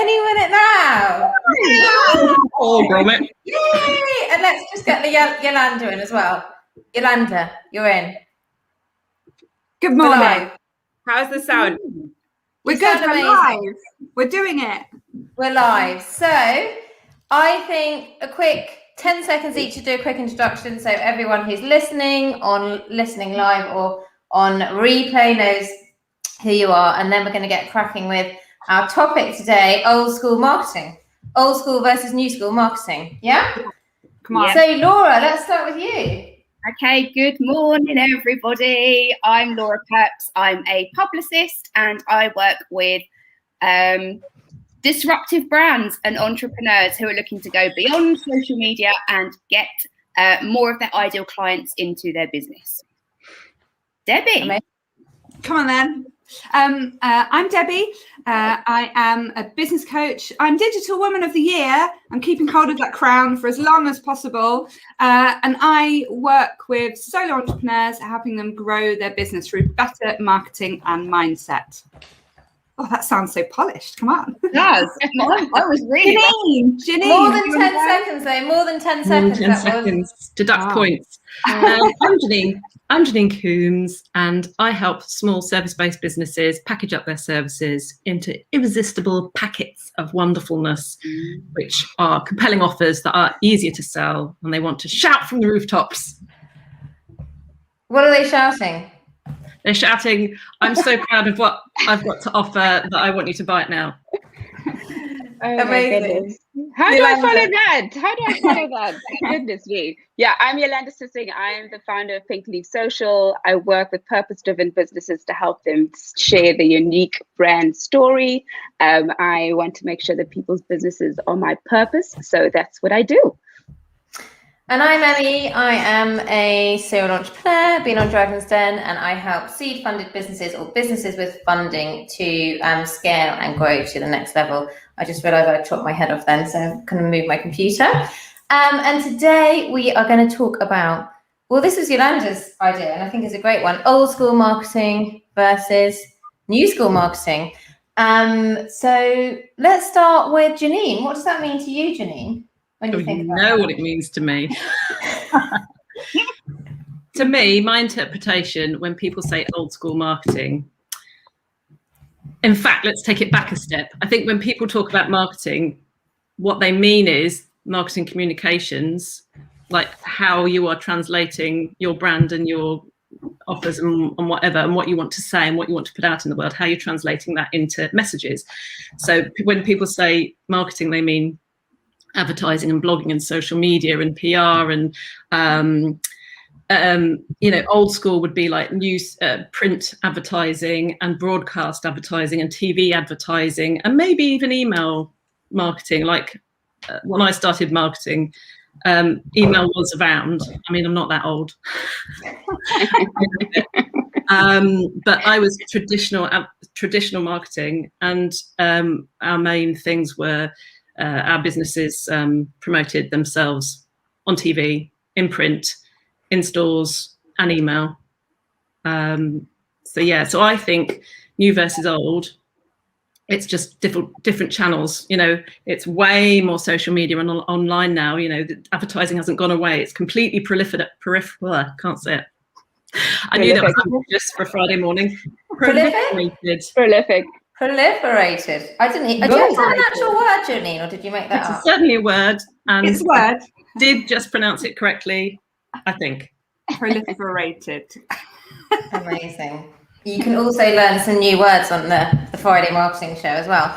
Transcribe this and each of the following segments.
any minute now. Oh, grommet. Yay! And let's just get the Yolanda in as well. Yolanda, you're in. Good morning. Live. How's the sound? We're good. We're live. We're doing it. We're live. So I think a quick 10 seconds each to do a quick introduction, so everyone who's listening live or on replay knows who you are, and then we're going to get cracking with our topic today: old school marketing, old school versus new school marketing. Yeah, come on. So Laura, let's start with you. Okay, good morning everybody. I'm Laura Perkes. I'm a publicist and I work with disruptive brands and entrepreneurs who are looking to go beyond social media and get more of their ideal clients into their business. Debbie. Come on then. I'm Debbie. I am a business coach. I'm Digital Woman of the Year. I'm keeping hold of that crown for as long as possible. And I work with solo entrepreneurs, helping them grow their business through better marketing and mindset. Oh, that sounds so polished. Come on. It does. I was really Janine. More than 10 seconds, though. More than 10 seconds. 10 seconds. Deduct points. I'm Janine Coombes, and I help small service-based businesses package up their services into irresistible packets of wonderfulness, which are compelling offers that are easier to sell, and they want to shout from the rooftops. What are they shouting? They're shouting, "I'm so proud of what I've got to offer that I want you to buy it now." Oh, amazing. How do I follow that? Goodness me. Yeah, I'm Yolanda Sissing. I'm the founder of Pink Leaf Social. I work with purpose-driven businesses to help them share the unique brand story. I want to make sure that people's businesses are my purpose. So that's what I do. And I'm Emmy. I am a serial entrepreneur, been on Dragon's Den, and I help seed-funded businesses or businesses with funding to scale and grow to the next level. I just realised I chopped my head off then, so I'm going to move my computer. And today we are going to talk about, well, this was Yolanda's idea, and I think it's a great one: old school marketing versus new school marketing. So let's start with Janine. What does that mean to you, Janine? You know what it means to me. To me, my interpretation when people say old school marketing, in fact, let's take it back a step. I think when people talk about marketing, what they mean is marketing communications, like how you are translating your brand and your offers and whatever, and what you want to say and what you want to put out in the world, how you're translating that into messages. So when people say marketing, they mean advertising and blogging and social media and PR and old school would be like news, print advertising and broadcast advertising and TV advertising and maybe even email marketing. Like when I started marketing, email was around. I mean, I'm not that old. But I was traditional marketing, and our main things were our businesses promoted themselves on TV, in print, in stores, and email. So I think new versus old, it's just different channels. You know, it's way more social media and online now. You know, the advertising hasn't gone away. It's completely peripheral. Can't say it. I knew that was just for Friday morning. Proliferated. I didn't. Do you have an actual word, Janine, or did you make that up? It's certainly a word, and it's a word. I did just pronounce it correctly, I think. Proliferated. Amazing. You can also learn some new words on the Friday marketing show as well.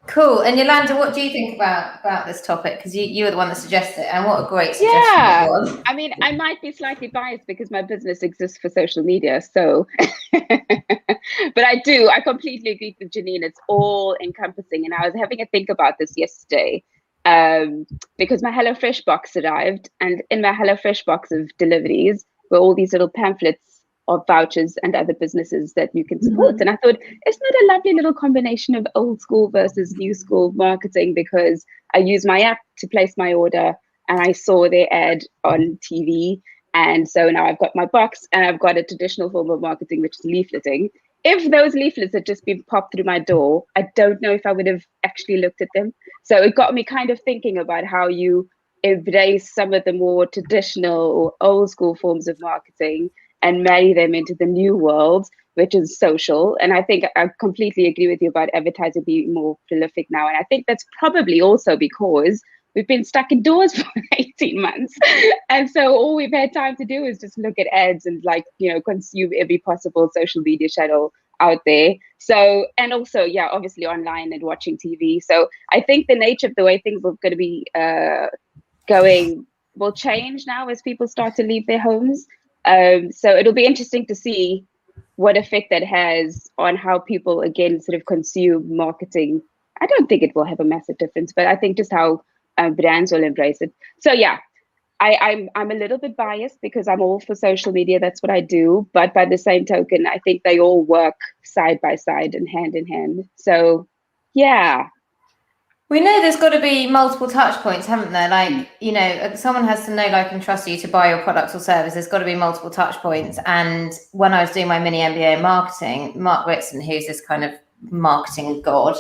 Cool. And Yolanda, what do you think about this topic? Because you were the one that suggested it, and what a great suggestion it was. I mean, I might be slightly biased because my business exists for social media, so but I completely agree with Janine. It's all encompassing. And I was having a think about this yesterday because my HelloFresh box arrived, and in my HelloFresh box of deliveries were all these little pamphlets of vouchers and other businesses that you can support. And I thought, isn't it a lovely little combination of old school versus new school marketing? Because I use my app to place my order, and I saw their ad on TV. And so now I've got my box, and I've got a traditional form of marketing, which is leafleting. if those leaflets had just been popped through my door, I don't know if I would have actually looked at them. So it got me kind of thinking about how you embrace some of the more traditional or old school forms of marketing and marry them into the new world, which is social. And I think I completely agree with you about advertising being more prolific now. And I think that's probably also because we've been stuck indoors for 18 months. And so all we've had time to do is just look at ads and consume every possible social media channel out there. So, and also, yeah, obviously online and watching TV. So I think the nature of the way things are going to be going will change now as people start to leave their homes. So it'll be interesting to see what effect that has on how people, again, sort of consume marketing. I don't think it will have a massive difference, but I think just how brands will embrace it. So yeah, I'm a little bit biased because I'm all for social media. That's what I do. But by the same token, I think they all work side by side and hand in hand. So yeah. We know there's got to be multiple touch points, haven't there? Like, someone has to know, like, and trust you to buy your products or service. There's got to be multiple touch points. And when I was doing my mini MBA in marketing, Mark Ritson, who's this kind of marketing god,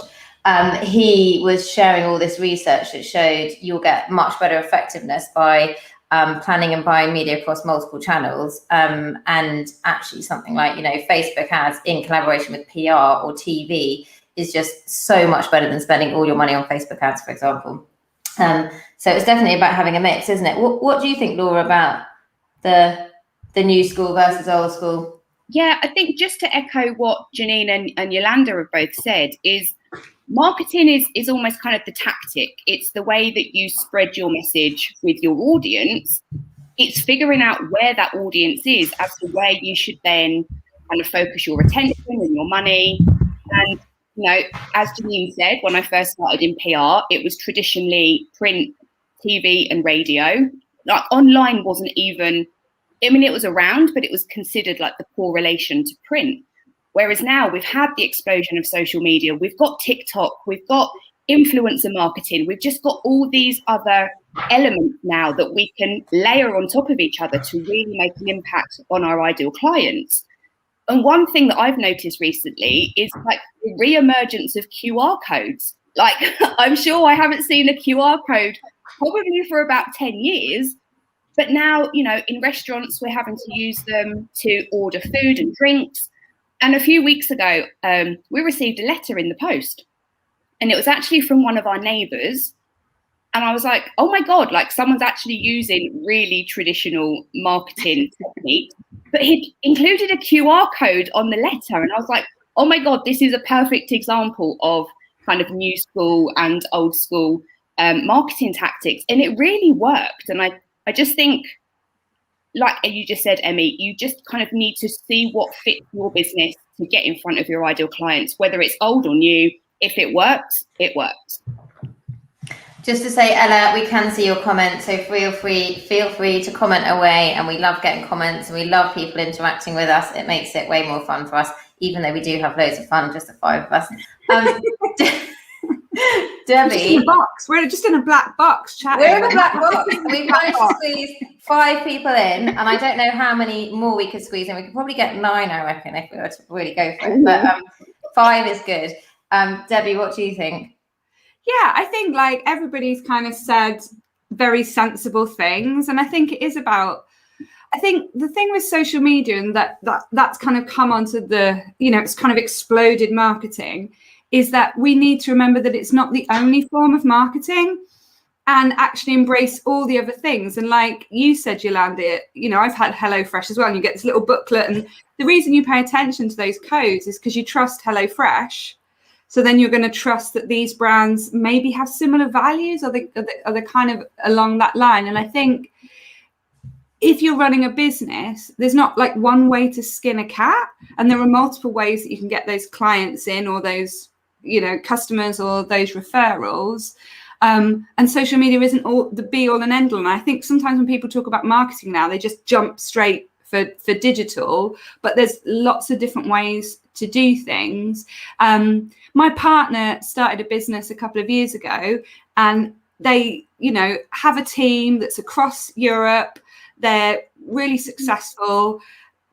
he was sharing all this research that showed you'll get much better effectiveness by planning and buying media across multiple channels. And actually something like, Facebook ads in collaboration with PR or TV is just so much better than spending all your money on Facebook ads, for example. So it's definitely about having a mix, isn't it? What do you think, Laura, about the new school versus old school? Yeah, I think just to echo what Janine and Yolanda have both said is marketing is almost kind of the tactic. It's the way that you spread your message with your audience. It's figuring out where that audience is as to where you should then kind of focus your attention and your money. And as Janine said, when I first started in PR, it was traditionally print, TV and radio. Like online wasn't even, it was around, but it was considered like the poor relation to print. Whereas now we've had the explosion of social media. We've got TikTok, we've got influencer marketing. We've just got all these other elements now that we can layer on top of each other to really make an impact on our ideal clients. And one thing that I've noticed recently is like the re-emergence of QR codes. Like, I'm sure I haven't seen a QR code probably for about 10 years. But now, in restaurants, we're having to use them to order food and drinks. And a few weeks ago, we received a letter in the post. And it was actually from one of our neighbours. And I was like, oh my God, like someone's actually using really traditional marketing techniques. But he included a QR code on the letter. And I was like, oh my God, this is a perfect example of kind of new school and old school marketing tactics. And it really worked. And I just think, like you just said, Emmy, you just kind of need to see what fits your business to get in front of your ideal clients, whether it's old or new. If it works, it works. Just to say, Ella, we can see your comments, so feel free to comment away, and we love getting comments and we love people interacting with us. It makes it way more fun for us, even though we do have loads of fun, just the five of us. Debbie, we're just in a black box chatting. We're in a black box. We've managed to squeeze 5 people in, and I don't know how many more we could squeeze in. We could probably get 9, I reckon, if we were to really go for it. But 5 is good. Debbie, what do you think? Yeah, I think like everybody's kind of said very sensible things. And I think it is about, I think the thing with social media and that's kind of come onto the, it's kind of exploded marketing, is that we need to remember that it's not the only form of marketing and actually embrace all the other things. And like you said, Yolanda, I've had HelloFresh as well. And you get this little booklet. And the reason you pay attention to those codes is because you trust HelloFresh. So then you're going to trust that these brands maybe have similar values or they're kind of along that line. And I think if you're running a business, there's not like one way to skin a cat. And there are multiple ways that you can get those clients in or those, customers or those referrals. And social media isn't all the be all and end all. And I think sometimes when people talk about marketing now, they just jump straight for digital, but there's lots of different ways to do things. My partner started a business a couple of years ago, and they, have a team that's across Europe. They're really successful.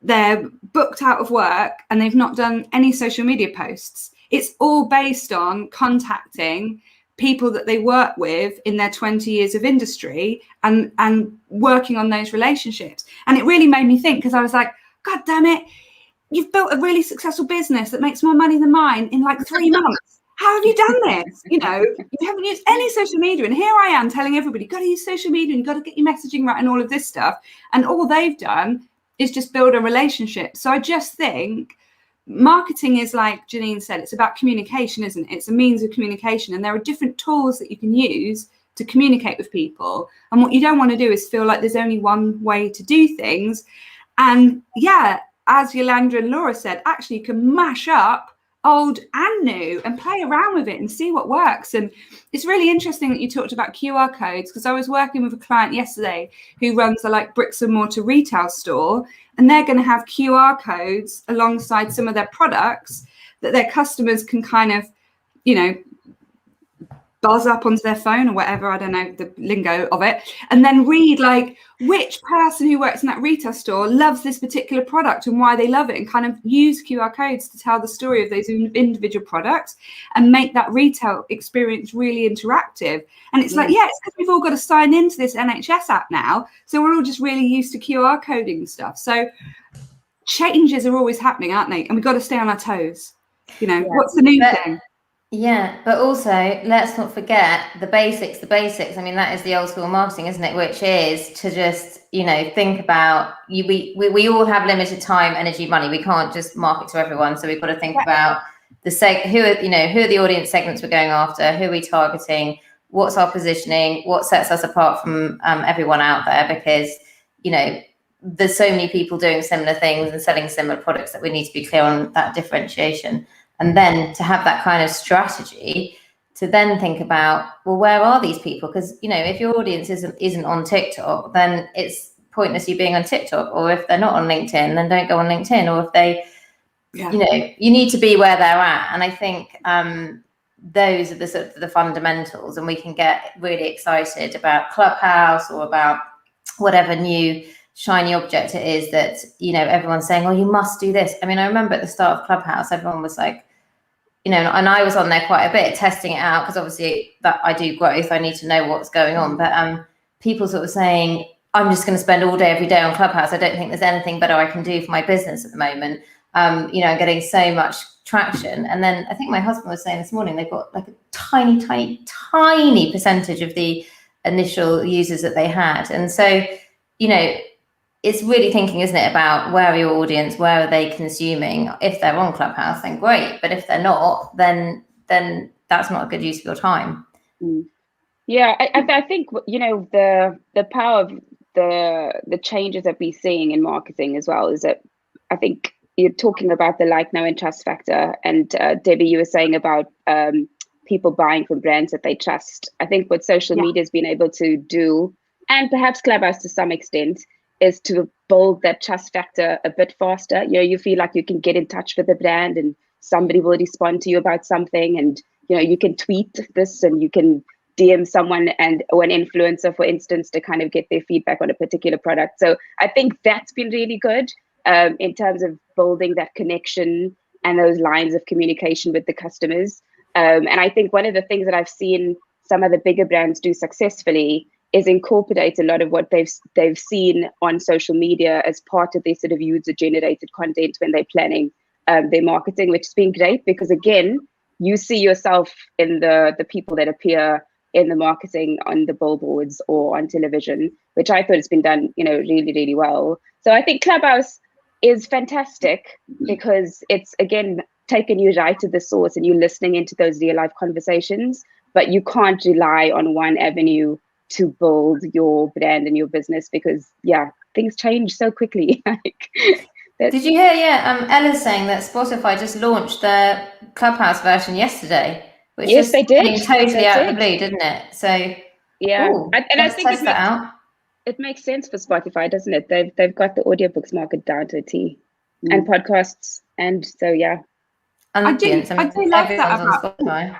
they're booked out of work and they've not done any social media posts. It's all based on contacting people that they work with in their 20 years of industry and working on those relationships. And it really made me think, because I was like, God damn it, you've built a really successful business that makes more money than mine in like 3 months. How have you done this? You know, you haven't used any social media. And here I am telling everybody, you've got to use social media and you've got to get your messaging right and all of this stuff. And all they've done is just build a relationship. So I just think marketing is, like Janine said, it's about communication, isn't it? It's a means of communication. And there are different tools that you can use to communicate with people. And what you don't want to do is feel like there's only one way to do things. And yeah, as Yolanda and Laura said, actually you can mash up old and new and play around with it and see what works. And it's really interesting that you talked about QR codes, because I was working with a client yesterday who runs a like bricks and mortar retail store, and they're going to have QR codes alongside some of their products that their customers can kind of, you know, buzz up onto their phone or whatever, I don't know the lingo of it, and then read like which person who works in that retail store loves this particular product and why they love it, and kind of use QR codes to tell the story of those individual products and make that retail experience really interactive. And it's like, yeah, it's because we've all got to sign into this NHS app now, so we're all just really used to QR coding stuff. So changes are always happening, aren't they? And we've got to stay on our toes. You know, what's the new thing? Yeah, but also let's not forget the basics. I mean, that is the old school marketing, isn't it? Which is to just, you know, think about you. We all have limited time, energy, money. We can't just market to everyone. So we've got to think about who are the audience segments we're going after, who are we targeting, what's our positioning, what sets us apart from everyone out there, because, you know, there's so many people doing similar things and selling similar products that we need to be clear on that differentiation. And then to have that kind of strategy to then think about, well, where are these people? Because, you know, if your audience isn't on TikTok, then it's pointless you being on TikTok. Or if they're not on LinkedIn, then don't go on LinkedIn. Or if they, you know, you need to be where they're at. And I think those are the sort of the fundamentals. And we can get really excited about Clubhouse or about whatever new shiny object it is that, you know, everyone's saying, oh, you must do this. I mean, I remember at the start of Clubhouse, everyone was like, you know, and I was on there quite a bit testing it out, because obviously that I do growth, I need to know what's going on. But people sort of saying, I'm just going to spend all day every day on Clubhouse. I don't think there's anything better I can do for my business at the moment. You know, getting so much traction. And then I think my husband was saying this morning, they've got like a tiny percentage of the initial users that they had. And so, you know, it's really thinking, isn't it, about where are your audience, where are they consuming? If they're on Clubhouse, then great. But if they're not, then that's not a good use of your time. Yeah, I think, you know, the power of the changes that we're seeing in marketing as well is that I think you're talking about the like, know, and trust factor. And Debbie, you were saying about people buying from brands that they trust. I think what social media has been able to do, and perhaps Clubhouse to some extent, is to build that trust factor a bit faster. You know, you feel like you can get in touch with the brand and somebody will respond to you about something, and, you know, you can tweet this and you can DM someone or an influencer, for instance, to kind of get their feedback on a particular product. So I think that's been really good in terms of building that connection and those lines of communication with the customers. And I think one of the things that I've seen some of the bigger brands do successfully is incorporate a lot of what they've seen on social media as part of their sort of user-generated content when they're planning their marketing, which has been great, because again, you see yourself in the people that appear in the marketing on the billboards or on television, which I thought has been done, you know, really, really well. So I think Clubhouse is fantastic because it's, again, taken you right to the source and you're listening into those real life conversations, but you can't rely on one avenue to build your brand and your business, because things change so quickly. Did you hear? Ella's saying that Spotify just launched their Clubhouse version yesterday, which yes, they did. Totally out of the blue, didn't it? So and I think test that out. It makes sense for Spotify, doesn't it? They've got the audiobooks market down to a T, and podcasts, and so And I do love that about Spotify.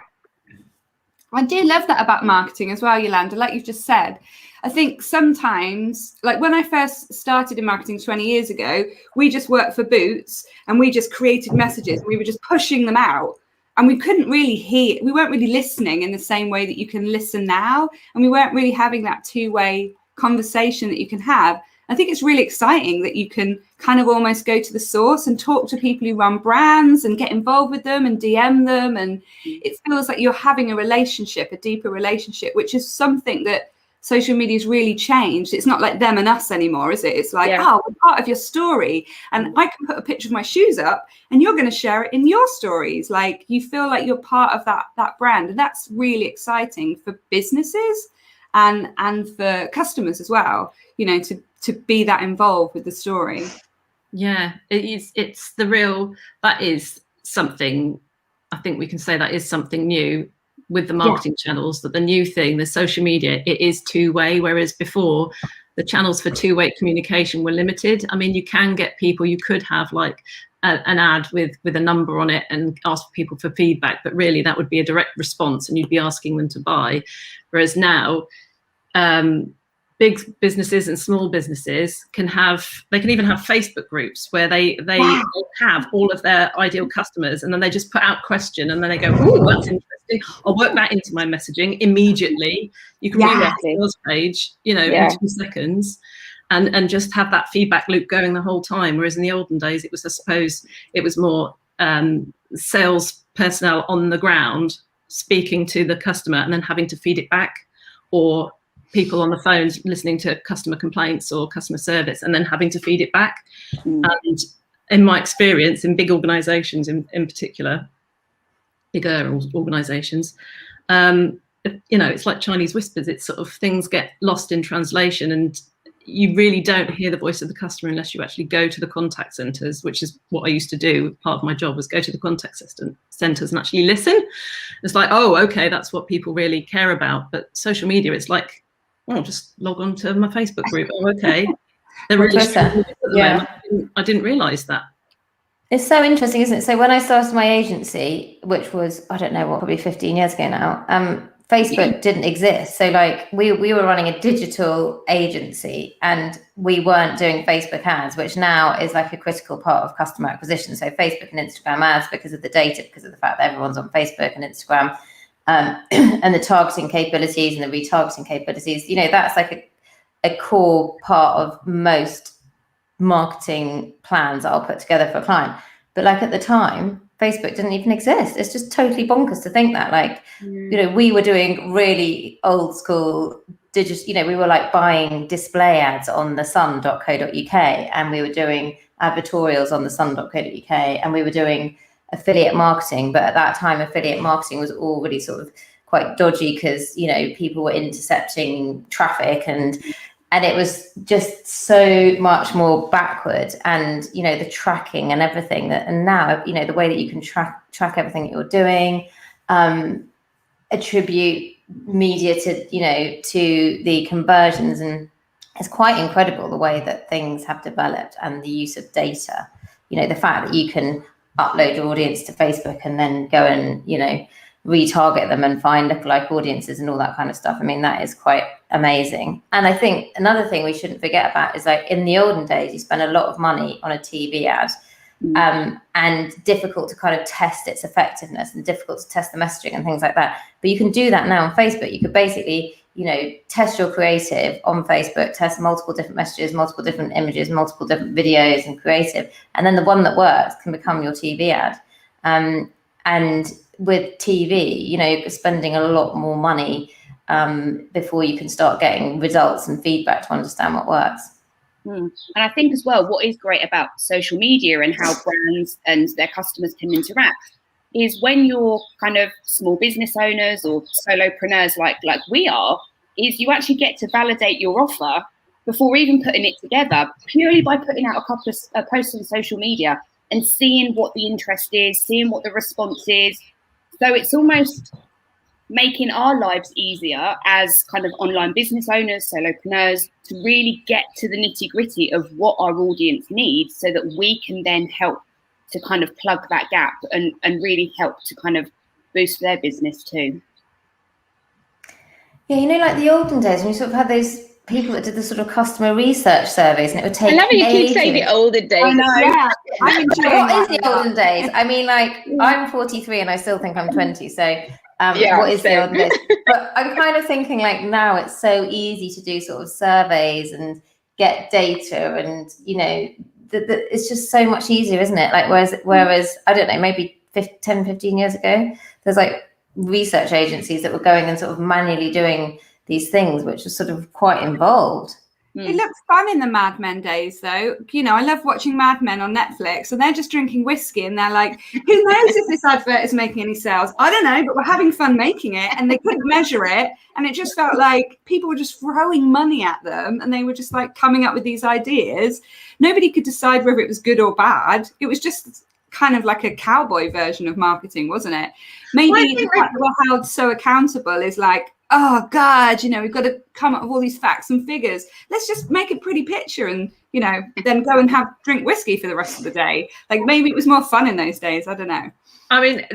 I do love that about marketing as well, Yolanda, like you've just said. I think sometimes, like when I first started in marketing 20 years ago, we just worked for Boots and we just created messages. We were just pushing them out. And we couldn't really hear, we weren't really listening in the same way that you can listen now. And we weren't really having that two-way conversation that you can have. I think it's really exciting that you can kind of almost go to the source and talk to people who run brands and get involved with them and DM them. And it feels like you're having a relationship, a deeper relationship, which is something that social media has really changed. It's not like them and us anymore, is it? It's like, oh, we're part of your story. And I can put a picture of my shoes up and you're going to share it in your stories. Like you feel like you're part of that brand. And that's really exciting for businesses and for customers as well, you know, to be that involved with the story. Yeah, it's the real, that is something, I think we can say that is something new with the marketing channels, that the new thing, the social media, it is two-way, whereas before the channels for two-way communication were limited. I mean, you can get people, you could have like an ad with a number on it and ask people for feedback, but really that would be a direct response and you'd be asking them to buy. Whereas now, big businesses and small businesses can even have Facebook groups where they have all of their ideal customers, and then they just put out question and then they go, oh, that's interesting, I'll work that into my messaging immediately. You can rewrite the sales page, you know, in 2 seconds, and just have that feedback loop going the whole time. Whereas in the olden days, it was, I suppose, it was more sales personnel on the ground speaking to the customer and then having to feed it back, or people on the phones listening to customer complaints or customer service and then having to feed it back. And in my experience, in big organizations in particular, bigger organizations, you know, it's like Chinese whispers. It's sort of things get lost in translation and you really don't hear the voice of the customer unless you actually go to the contact centers, which is what I used to do. Part of my job was go to the contact centers and actually listen. It's like, oh, okay, that's what people really care about. But social media, it's like, oh, just log on to my Facebook group. Oh, okay. They're really I didn't realize that. It's so interesting, isn't it? So when I started my agency, which was, I don't know what, probably 15 years ago now, Facebook didn't exist. So like we were running a digital agency and we weren't doing Facebook ads, which now is like a critical part of customer acquisition. So Facebook and Instagram ads, because of the data, because of the fact that everyone's on Facebook and Instagram, and the targeting capabilities and the retargeting capabilities, you know, that's like a core part of most marketing plans that I'll put together for a client. But like at the time, Facebook didn't even exist. It's just totally bonkers to think that, like, you know, we were doing really old school digital, you know, we were like buying display ads on the sun.co.uk and we were doing advertorials on the sun.co.uk and we were doing affiliate marketing. But at that time, affiliate marketing was already sort of quite dodgy because, you know, people were intercepting traffic and it was just so much more backward, and, you know, the tracking and everything that, and now, you know, the way that you can track everything that you're doing, attribute media to, you know, to the conversions. And it's quite incredible the way that things have developed and the use of data, you know, the fact that you can upload your audience to Facebook and then go and, you know, retarget them and find lookalike audiences and all that kind of stuff. I mean, that is quite amazing. And I think another thing we shouldn't forget about is, like, in the olden days, you spend a lot of money on a TV ad, and difficult to kind of test its effectiveness and difficult to test the messaging and things like that. But you can do that now on Facebook. You could basically, you know, test your creative on Facebook, test multiple different messages, multiple different images, multiple different videos and creative. And then the one that works can become your TV ad. And with TV, you know, you're spending a lot more money before you can start getting results and feedback to understand what works. And I think as well, what is great about social media and how brands and their customers can interact is when you're kind of small business owners or solopreneurs like we are, is you actually get to validate your offer before even putting it together, purely by putting out a post on social media and seeing what the interest is, seeing what the response is. So it's almost making our lives easier as kind of online business owners, solopreneurs, to really get to the nitty-gritty of what our audience needs so that we can then help to kind of plug that gap and really help to kind of boost their business too. Yeah, you know, like the olden days when you sort of had those people that did the sort of customer research surveys, and it would take I love it. You keep ages. saying the olden days. I know. Yeah. I'm enjoying What is that the a lot. olden days? I mean, like, I'm 43 and I still think I'm 20. So Yeah, what is the same. olden days? But I'm kind of thinking like now it's so easy to do sort of surveys and get data, and it's just so much easier, isn't it? Like whereas I don't know, maybe 10, 15 years ago, there's like research agencies that were going and sort of manually doing these things, which was sort of quite involved. It looks fun in the Mad Men days, though. I love watching Mad Men on Netflix, and they're just drinking whiskey, and they're like, who knows if this advert is making any sales? I don't know, but we're having fun making it, and they couldn't measure it, and it just felt like people were just throwing money at them, and they were just like coming up with these ideas. Nobody could decide whether it was good or bad. It was just kind of like a cowboy version of marketing, wasn't it? Maybe the fact that we're held so accountable is like, oh God, we've got to come up with all these facts and figures. Let's just make a pretty picture and, then go and drink whiskey for the rest of the day. Like maybe it was more fun in those days. I don't know. I mean,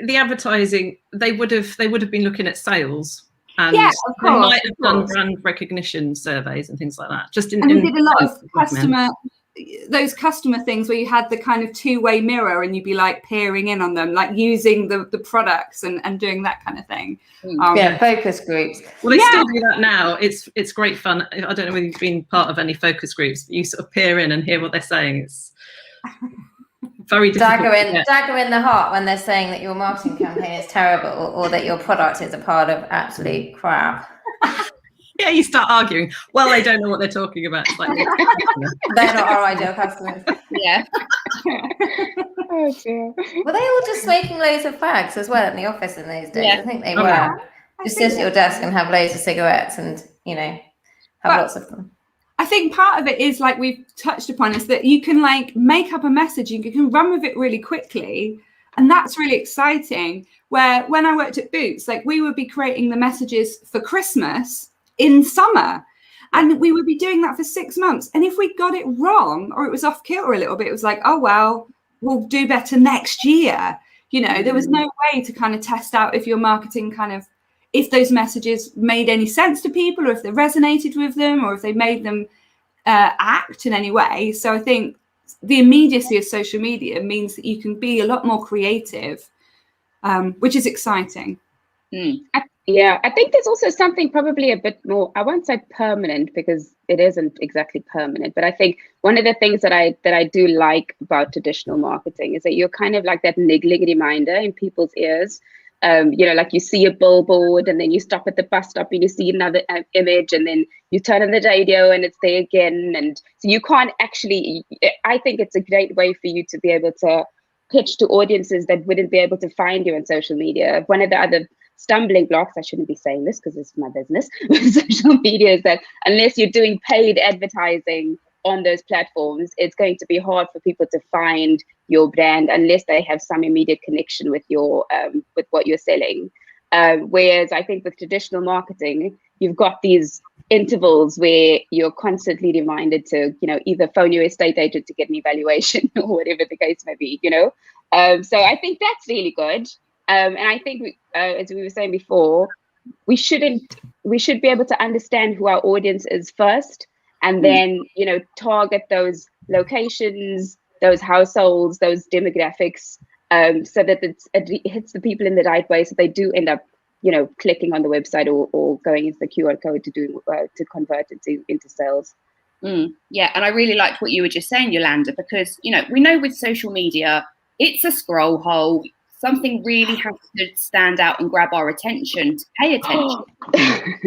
the advertising, they would have been looking at sales. And yeah, of course, they might have done brand recognition surveys and things like that. And we did a lot of customer things where you had the kind of two-way mirror and you'd be like peering in on them, like using the products and doing that kind of thing. Focus groups. Well, they still do that now. It's great fun. I don't know whether you've been part of any focus groups, but you sort of peer in and hear what they're saying. It's very difficult. Dagger in the heart when they're saying that your marketing campaign is terrible or that your product is a pile of absolute crap. Yeah, you start arguing. Well, they don't know what they're talking about. It's like, they're not our ideal customers. Yeah. Oh dear. Were they all just smoking loads of fags as well in the office in those days? Yeah. I think they were. Just sit at your desk and have loads of cigarettes and, have lots of them. I think part of it is like we've touched upon is that you can like make up a message, you can run with it really quickly. And that's really exciting. Where when I worked at Boots, like we would be creating the messages for Christmas in summer, and we would be doing that for 6 months. And if we got it wrong or it was off kilter a little bit, it was like, oh, well, we'll do better next year. There was no way to kind of test out if your marketing if those messages made any sense to people or if they resonated with them or if they made them act in any way. So I think the immediacy of social media means that you can be a lot more creative, which is exciting. I think there's also something probably a bit more, I won't say permanent because it isn't exactly permanent, but I think one of the things that I do like about traditional marketing is that you're kind of like that niggling reminder in people's ears. Like you see a billboard and then you stop at the bus stop and you see another image and then you turn on the radio and it's there again. And so you can't actually, I think it's a great way for you to be able to pitch to audiences that wouldn't be able to find you on social media. One of the other stumbling blocks, I shouldn't be saying this because it's my business, with social media is that unless you're doing paid advertising on those platforms, it's going to be hard for people to find your brand unless they have some immediate connection with your with what you're selling. Whereas I think with traditional marketing, you've got these intervals where you're constantly reminded to, either phone your estate agent to get an evaluation or whatever the case may be, So I think that's really good. And I think, as we were saying before, we should be able to understand who our audience is first, and then, target those locations, those households, those demographics, so that it hits the people in the right way, so they do end up, clicking on the website or going into the QR code to convert into sales. Yeah, and I really liked what you were just saying, Yolanda, because, we know with social media, it's a scroll hole. Something really has to stand out and grab our attention to pay attention.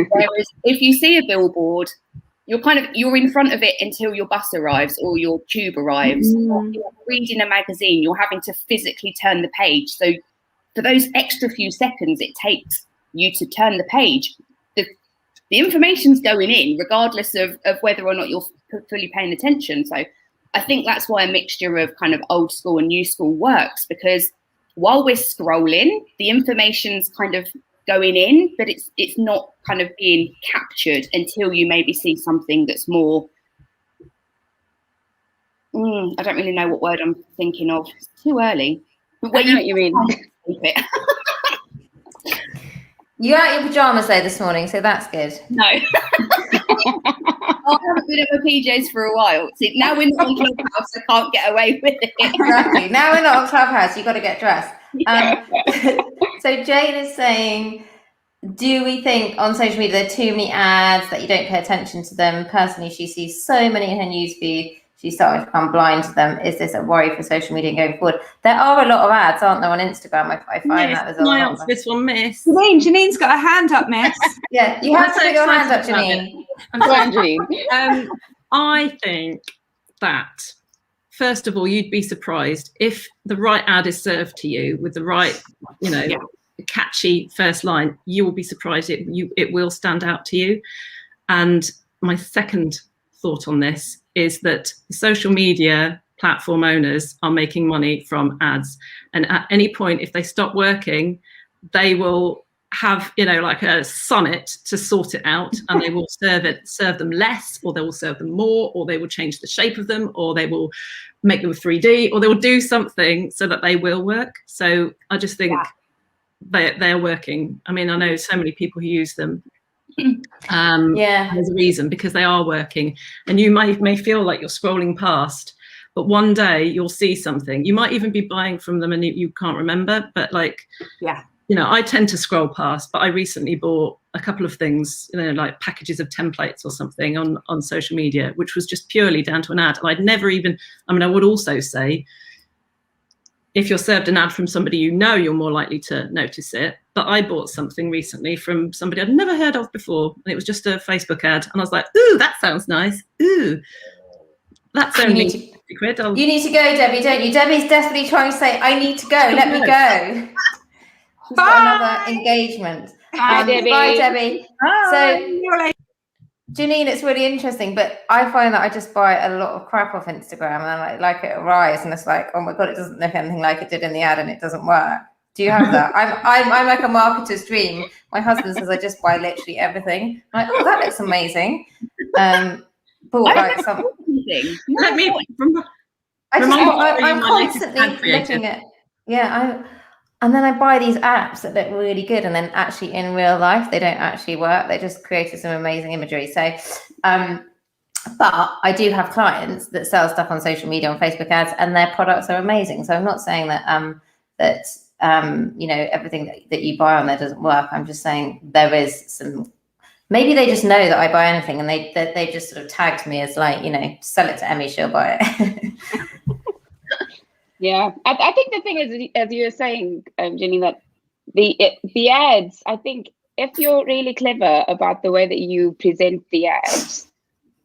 Whereas if you see a billboard, you're in front of it until your bus arrives or your tube arrives. Or you're reading a magazine, you're having to physically turn the page. So for those extra few seconds it takes you to turn the page, the information's going in regardless of whether or not you're fully paying attention. So I think that's why a mixture of kind of old school and new school works, because while we're scrolling, the information's kind of going in, but it's not kind of being captured until you maybe see something that's more, I don't really know what word I'm thinking of. It's too early. But I know what you mean. You out your pajamas though this morning, so that's good. No. I haven't been at my PJs for a while. See, now we're not on Clubhouse, I can't get away with it. Exactly. Now we're not on Clubhouse, you've got to get dressed. So Jane is saying, do we think on social media there are too many ads, that you don't pay attention to them? Personally, she sees so many in her newsfeed, she's starting to become blind to them. Is this a worry for social media going forward? There are a lot of ads, aren't there, on Instagram? I find that there's a lot. Answer this one, Miss. Janine's got a hand up, Miss. Yeah, you have to put your hand up, Janine. I think that, first of all, you'd be surprised if the right ad is served to you with the right, catchy first line. You will be surprised it will stand out to you. And my second thought on this is that social media platform owners are making money from ads, and at any point, if they stop working, they will have like a summit to sort it out, and they will serve them less, or they will serve them more, or they will change the shape of them, or they will make them 3D, or they will do something so that they will work. So I just think they're working. I mean, I know so many people who use them. There's a reason, because they are working, and you may feel like you're scrolling past, but one day you'll see something. You might even be buying from them and you can't remember, but I tend to scroll past, but I recently bought a couple of things, like packages of templates or something on social media, which was just purely down to an ad. And I'd never even, I would also say, if you're served an ad from somebody you're more likely to notice it. But I bought something recently from somebody I'd never heard of before, and it was just a Facebook ad. And I was like, ooh, that sounds nice. Ooh, that's only £50. You need to go, Debbie, don't you? Debbie's desperately trying to say, I need to go, let me go. She's got another engagement. Bye, Debbie. Bye, Debbie. Bye. So, Janine, it's really interesting, but I find that I just buy a lot of crap off Instagram, and I like it arrives, and it's like, oh my god, it doesn't look anything like it did in the ad, and it doesn't work. Do you have that? I'm like a marketer's dream. My husband says I just buy literally everything. I'm like, oh, that looks amazing. Bought like some. Let me. I'm constantly looking at. And then I buy these apps that look really good, and then actually in real life, they don't actually work. They just created some amazing imagery. So, but I do have clients that sell stuff on social media, on Facebook ads, and their products are amazing. So I'm not saying that everything that you buy on there doesn't work. I'm just saying there is some. Maybe they just know that I buy anything, and they just sort of tagged me as like, sell it to Emmy, she'll buy it. Yeah, I think the thing is, as you were saying, Janine, that the ads, I think if you're really clever about the way that you present the ads,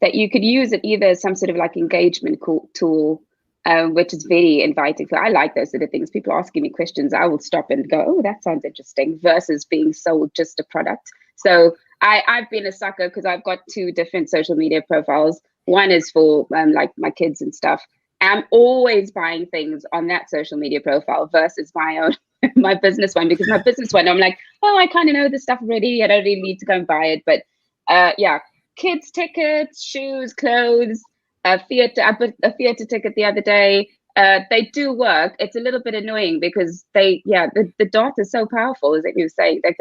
that you could use it either as some sort of like engagement tool, which is very inviting. So I like those sort of things. People asking me questions, I will stop and go, oh, that sounds interesting, versus being sold just a product. So I've been a sucker because I've got 2 different social media profiles. One is for like my kids and stuff. I'm always buying things on that social media profile versus my business one, because my business one, I'm like, oh, I kind of know this stuff already. I don't really need to go and buy it. But kids tickets, shoes, clothes, theater. I bought a theater ticket the other day. They do work. It's a little bit annoying because the data is so powerful, as you were saying, that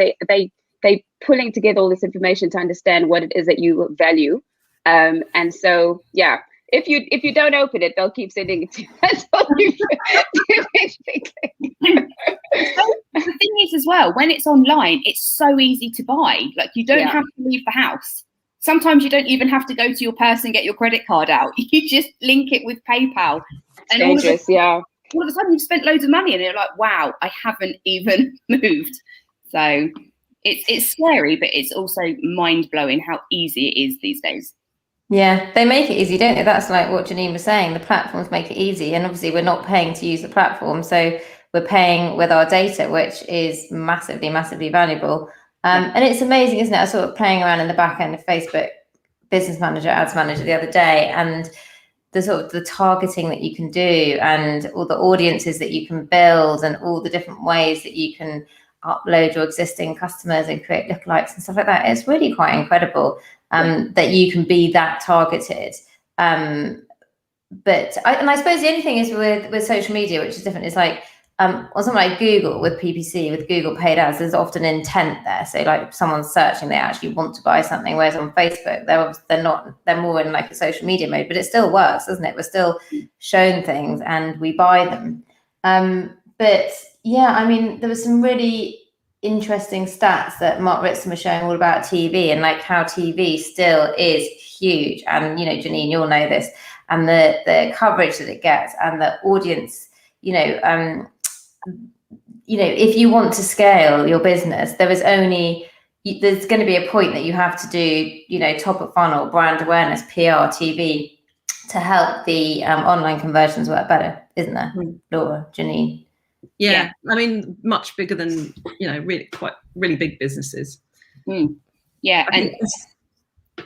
they pulling together all this information to understand what it is that you value. And so, yeah. If you don't open it, they'll keep sending it to you. That's all you do. The thing is as well, when it's online, it's so easy to buy. Like, you don't have to leave the house. Sometimes you don't even have to go to your purse and get your credit card out. You just link it with PayPal. And all of a sudden you've spent loads of money, and you're like, wow, I haven't even moved. So it's scary, but it's also mind-blowing how easy it is these days. Yeah, they make it easy, don't they? That's like what Janine was saying. The platforms make it easy, and obviously we're not paying to use the platform, so we're paying with our data, which is massively, massively valuable. And it's amazing, isn't it? I was sort of playing around in the back end of Facebook Business Manager, Ads Manager the other day, and the sort of the targeting that you can do, and all the audiences that you can build, and all the different ways that you can upload your existing customers and create lookalikes and stuff like that. It's really quite incredible. That you can be that targeted. But I suppose the only thing is with social media, which is different, is like or something like Google with PPC, with Google paid ads, there's often intent there. So like if someone's searching, they actually want to buy something. Whereas on Facebook, they're not, they're more in like a social media mode, but it still works, doesn't it? We're still shown things and we buy them. But yeah, I mean, there was some really interesting stats that Mark Ritson was showing all about TV and like how TV still is huge. And, you know, Janine, you'll know this, and the coverage that it gets and the audience, if you want to scale your business, there's going to be a point that you have to do, top of funnel, brand awareness, PR, TV to help the online conversions work better, isn't there, Laura, Janine? Yeah, I mean, much bigger than, really big businesses. Yeah,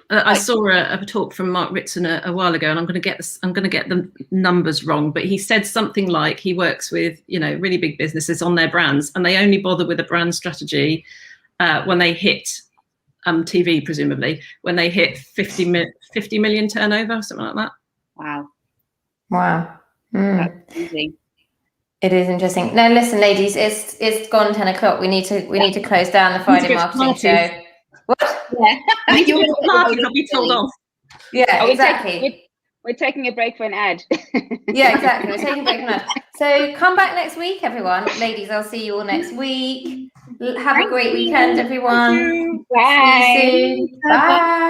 I saw a talk from Mark Ritson a while ago, and I'm going to get the numbers wrong, but he said something like he works with really big businesses on their brands, and they only bother with a brand strategy when they hit TV, presumably when they hit 50 million turnover, something like that. Wow. That's easy. It is interesting. Now, listen, ladies, it's gone 10 o'clock. We need to close down the Friday marketing show. What? Yeah. I'll be told off. Yeah, exactly. We're taking a break for an ad. Yeah, exactly. We're taking a break for an ad. So come back next week, everyone. Ladies, I'll see you all next week. Have a great weekend, everyone. Bye. See you soon. Bye.